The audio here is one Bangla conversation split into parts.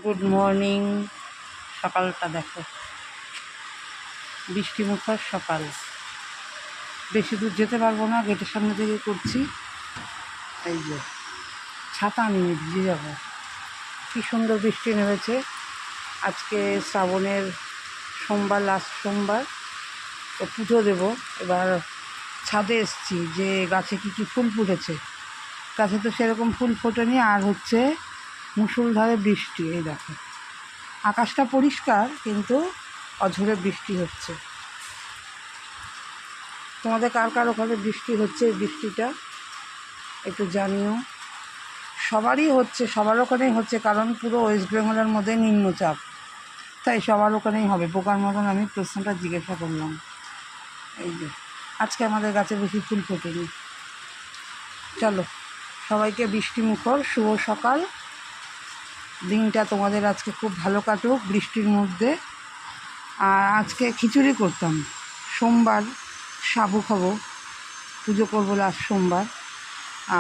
Good morning. সকালটা দেখো, বৃষ্টিমুখর সকাল। বেশি দূর যেতে পারবো না, গেটের সামনে থেকে করছি। এই যে ছাতা নিয়ে ভিজে যাবো। কী সুন্দর বৃষ্টি নেমেছে। আজকে শ্রাবণের সোমবার, লাস্ট সোমবার, তো পুজো দেবো। এবার ছাদে এসছি যে গাছে কী কী ফুল ফুটেছে। গাছে তো সেরকম ফুল ফোটেনি, আর হচ্ছে মুষলধারে বৃষ্টি। এই দেখো, আকাশটা পরিষ্কার কিন্তু অঝোরে বৃষ্টি হচ্ছে। তোমাদের কার কার ওখানে বৃষ্টি হচ্ছে? এই বৃষ্টিটা একটু জানিও। সবারই হচ্ছে, সবার ওখানেই হচ্ছে, কারণ পুরো ওয়েস্ট বেঙ্গলের মধ্যে নিম্নচাপ, তাই সবার ওখানেই হবে। বোকার মতন আমি প্রশ্নটা জিজ্ঞাসা করলাম। এই যে আজকে আমাদের গাছে বেশি ফুল ফোটেনি। চলো, সবাইকে বৃষ্টিমুখর শুভ সকাল। দিনটা তোমাদের আজকে খুব ভালো কাটুক বৃষ্টির মধ্যে। আর আজকে খিচুড়ি করতাম, সোমবার সাবু খাবো, পুজো করবো লাস্ট সোমবার,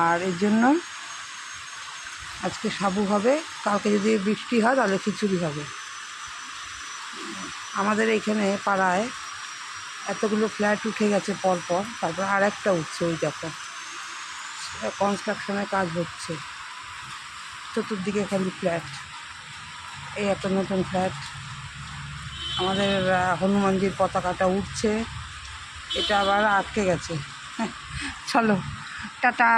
আর এর জন্য আজকে সাবু হবে। কালকে যদি বৃষ্টি হয় তাহলে খিচুড়ি হবে। আমাদের এইখানে পাড়ায় এতগুলো ফ্ল্যাট উঠে গেছে পরপর, তারপর আর একটা উঠছে। ওই দেখো, কনস্ট্রাকশনের কাজ হচ্ছে, চতুর্দিকে খালি ফ্ল্যাট। এই একটা নতুন ফ্ল্যাট। আমাদের হনুমানজির পতাকাটা উঠছে, এটা আবার আটকে গেছে। চলো, টাটা।